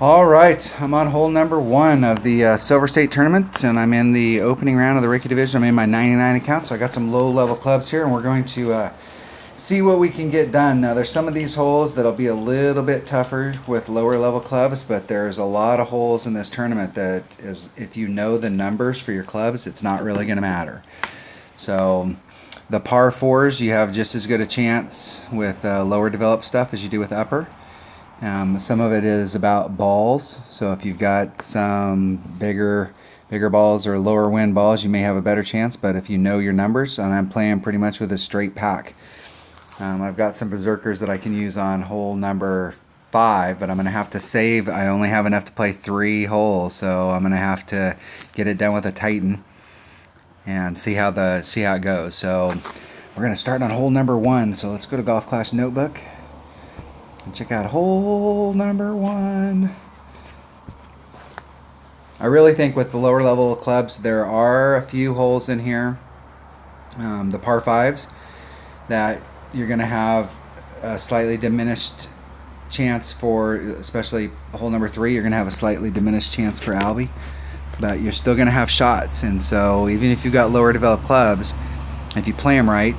All right, I'm on hole number one of the Silver State Tournament, and I'm in the opening round of the Ricky Division. I'm in my 99 account, so I got some low-level clubs here, and we're going to see what we can get done. Now, there's some of these holes that'll be a little bit tougher with lower-level clubs, but there's a lot of holes in this tournament that is, if you know the numbers for your clubs, it's not really going to matter. So the par fours, you have just as good a chance with lower developed stuff as you do with upper. Some of it is about balls, so if you've got some bigger balls or lower wind balls, you may have a better chance, but if you know your numbers, and I'm playing pretty much with a straight pack. I've got some berserkers that I can use on hole number 5, but I'm going to have to save. I only have enough to play 3 holes, so I'm going to have to get it done with a Titan and see how it goes. So we're going to start on hole number 1, so let's go to Golf Clash Notebook and check out hole number 1. I really think with the lower level clubs, there are a few holes in here, the par 5s, that you're going to have a slightly diminished chance for, especially hole number 3, you're going to have a slightly diminished chance for Albie, but you're still going to have shots. And so even if you've got lower developed clubs, if you play them right,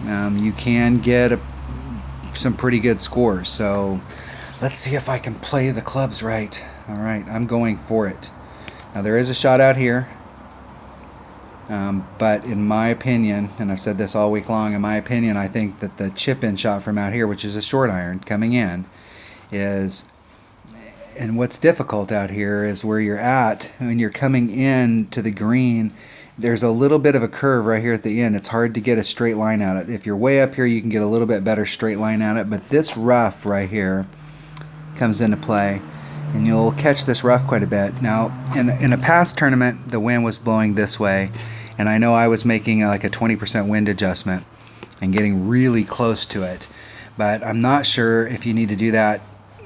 you can get some pretty good scores. So let's see if I can play the clubs right. All right, I'm going for it. Now there is a shot out here, but in my opinion, and I've said this all week long, in my opinion, I think that the chip-in shot from out here, which is a short iron coming in, is, and what's difficult out here is where you're at when you're coming in to the green. There's a little bit of a curve right here at the end. It's hard to get a straight line at it. If you're way up here, you can get a little bit better straight line at it, but this rough right here comes into play, and you'll catch this rough quite a bit. Now, in a past tournament, the wind was blowing this way, and I know I was making like a 20% wind adjustment and getting really close to it, but I'm not sure if you need to do that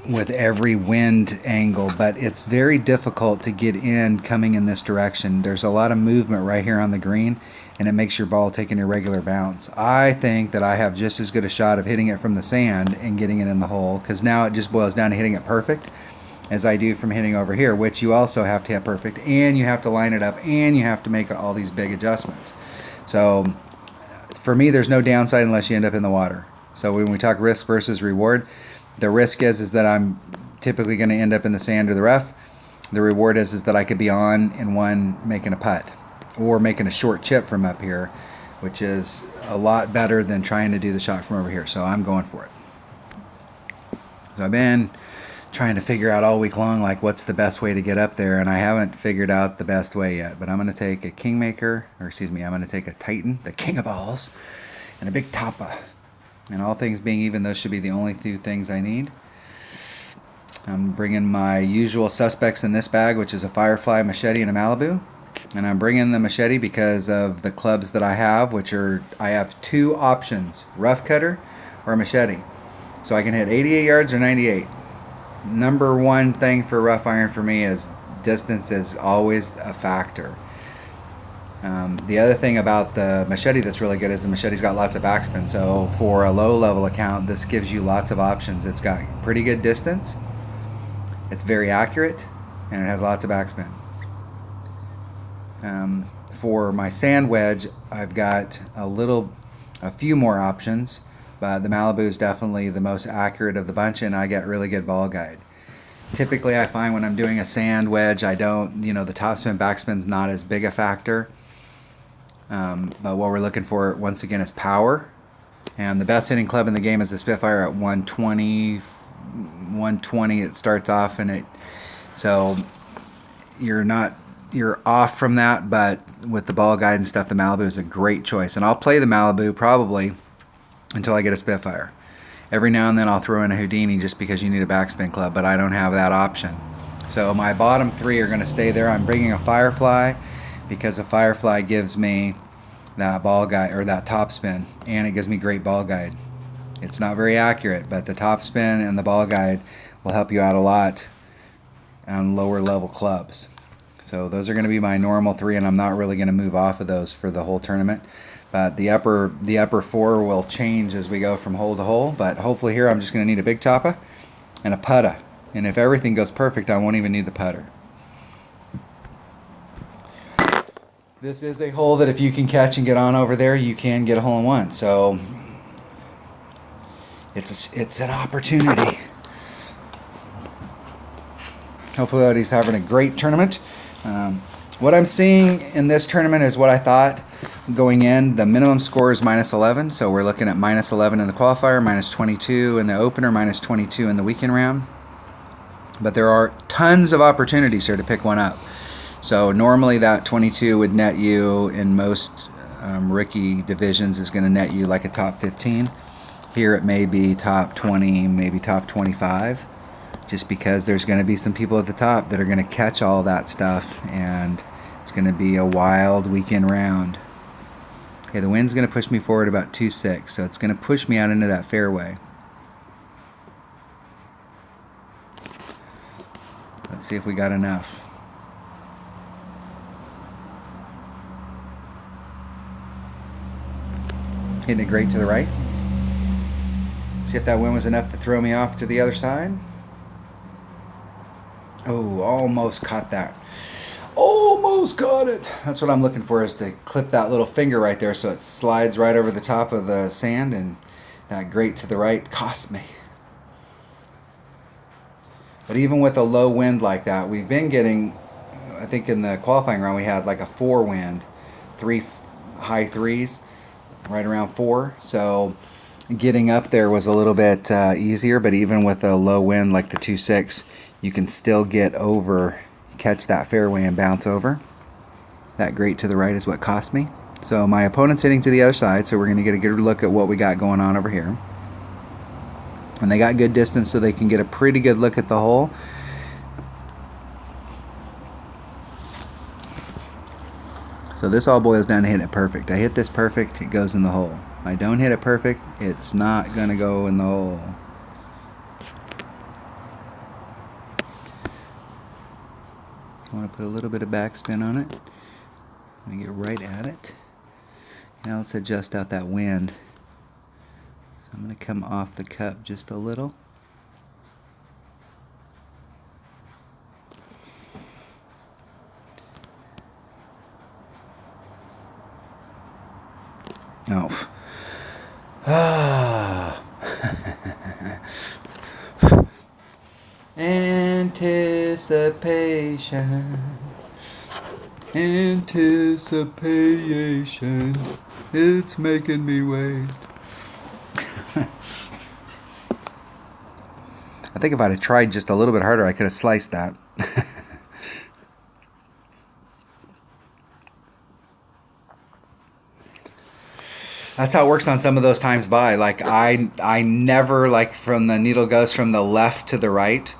with every wind angle, but it's very difficult to get in coming in this direction. There's a lot of movement right here on the green, and it makes your ball take an irregular bounce. I think that I have just as good a shot of hitting it from the sand and getting it in the hole, because now it just boils down to hitting it perfect, as I do from hitting over here, which you also have to hit perfect, and you have to line it up, and you have to make all these big adjustments. So for me, there's no downside unless you end up in the water. So when we talk risk versus reward, the risk is that I'm typically going to end up in the sand or the rough. The reward is that I could be on in one making a putt or making a short chip from up here, which is a lot better than trying to do the shot from over here. So I'm going for it. So I've been trying to figure out all week long, like, what's the best way to get up there, and I haven't figured out the best way yet. But I'm going to take a Kingmaker, or excuse me, I'm going to take a Titan, the king of balls, and a big Tapa. And all things being even, those should be the only 2 things I need. I'm bringing my usual suspects in this bag, which is a Firefly, machete, and a Malibu. And I'm bringing the machete because of the clubs that I have, which are, I have 2 options, rough cutter or machete. So I can hit 88 yards or 98. Number one thing for rough iron for me is distance is always a factor. The other thing about the machete that's really good is the machete's got lots of backspin. So for a low level account, this gives you lots of options. It's got pretty good distance, it's very accurate, and it has lots of backspin. For my sand wedge, I've got a few more options, but the Malibu is definitely the most accurate of the bunch, and I get really good ball guide. Typically, I find when I'm doing a sand wedge, I don't, the topspin, backspin's not as big a factor. But what we're looking for, once again, is power. And the best hitting club in the game is the Spitfire at 120. It starts off, so you're off from that, but with the ball guide and stuff, the Malibu is a great choice. And I'll play the Malibu probably until I get a Spitfire. Every now and then I'll throw in a Houdini just because you need a backspin club, but I don't have that option. So my bottom 3 are going to stay there. I'm bringing a Firefly because a Firefly gives me that ball guide, or that top spin, and it gives me great ball guide. It's not very accurate, but the top spin and the ball guide will help you out a lot on lower level clubs. So those are going to be my normal 3, and I'm not really going to move off of those for the whole tournament. But the upper 4 will change as we go from hole to hole. But hopefully here I'm just going to need a big Tapa and a Putta And if everything goes perfect, I won't even need the putter. This is a hole that if you can catch and get on over there, you can get a hole in one. So it's an opportunity. Hopefully everybody's having a great tournament. What I'm seeing in this tournament is what I thought going in. The minimum score is -11, so we're looking at -11 in the qualifier, -22 in the opener, -22 in the weekend round. But there are tons of opportunities here to pick one up. So normally that 22 would net you in most rookie divisions is going to net you like a top 15. Here it may be top 20, maybe top 25. Just because there's going to be some people at the top that are going to catch all that stuff, and it's going to be a wild weekend round. Okay, the wind's going to push me forward about 2.6, so it's going to push me out into that fairway. Let's see if we got enough. Hitting it great to the right. See if that wind was enough to throw me off to the other side. Oh, almost caught that. Almost caught it. That's what I'm looking for, is to clip that little finger right there so it slides right over the top of the sand, and that great to the right cost me. But even with a low wind like that, we've been getting, I think in the qualifying round we had like a 4 wind, 3 high 3s, right around 4. So getting up there was a little bit easier, but even with a low wind like the 2.6, you can still get over, catch that fairway and bounce over. That great to the right is what cost me. So my opponent's hitting to the other side, so we're going to get a good look at what we got going on over here. And they got good distance, so they can get a pretty good look at the hole. So this all boils down to hitting it perfect. I hit this perfect, it goes in the hole. If I don't hit it perfect, it's not going to go in the hole. I want to put a little bit of backspin on it. I'm going to get right at it. Now let's adjust out that wind. So I'm going to come off the cup just a little. Oh. Ah. Anticipation. Anticipation. It's making me wait. I think if I'd have tried just a little bit harder, I could have sliced that. That's how it works on some of those times by. Like I never, like from the needle goes from the left to the right,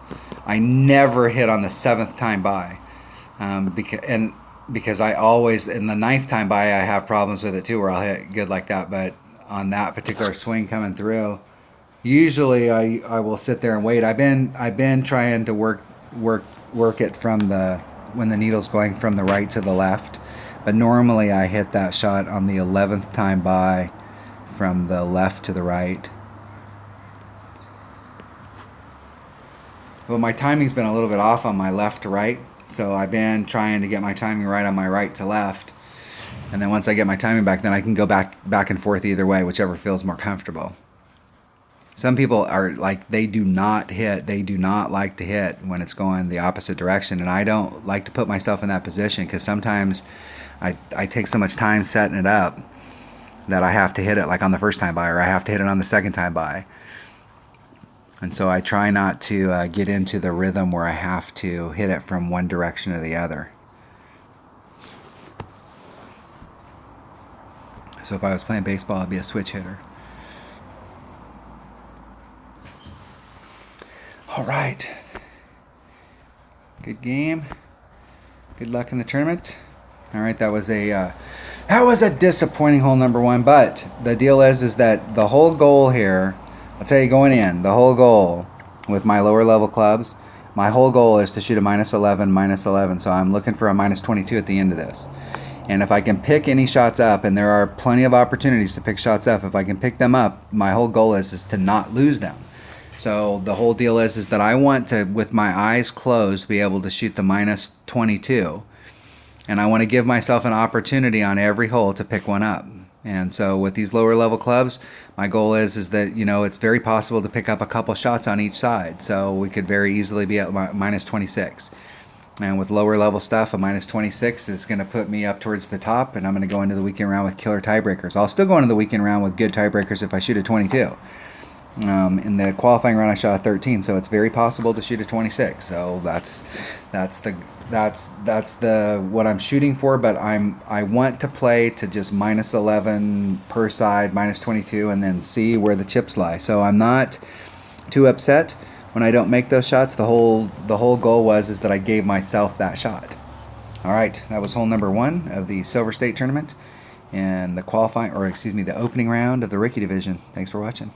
I never hit on the 7th time by. Because I always, in the 9th time by, I have problems with it too, where I'll hit good like that. But on that particular swing coming through, usually I will sit there and wait. I've been trying to work it from when the needle's going from the right to the left. But normally I hit that shot on the 11th time by from the left to the right. Well, my timing's been a little bit off on my left to right, so I've been trying to get my timing right on my right to left. And then once I get my timing back, then I can go back and forth either way, whichever feels more comfortable. Some people are like, they do not like to hit when it's going the opposite direction, and I don't like to put myself in that position, because sometimes I take so much time setting it up that I have to hit it like on the 1st time by, or I have to hit it on the 2nd time by. And so I try not to get into the rhythm where I have to hit it from one direction or the other. So if I was playing baseball, I'd be a switch hitter. All right. Good game. Good luck in the tournament. All right, that was a disappointing hole number 1, but the deal is that the whole goal here, I'll tell you going in, the whole goal with my lower level clubs, my whole goal is to shoot a -11, so I'm looking for a -22 at the end of this. And if I can pick any shots up, and there are plenty of opportunities to pick shots up, if I can pick them up, my whole goal is to not lose them. So the whole deal is that I want to, with my eyes closed, be able to shoot the minus 22. And I want to give myself an opportunity on every hole to pick one up. And so with these lower level clubs, my goal is that, you know, it's very possible to pick up a couple shots on each side. So we could very easily be at minus 26. And with lower level stuff, a minus 26 is going to put me up towards the top, and I'm going to go into the weekend round with killer tiebreakers. I'll still go into the weekend round with good tiebreakers if I shoot a 22. In the qualifying round, I shot a 13, so it's very possible to shoot a 26. So that's the what I'm shooting for. But I want to play to just minus 11 per side, minus 22, and then see where the chips lie. So I'm not too upset when I don't make those shots. The whole goal is that I gave myself that shot. All right, that was hole number 1 of the Silver State tournament and the qualifying, or excuse me, the opening round of the rookie division. Thanks for watching.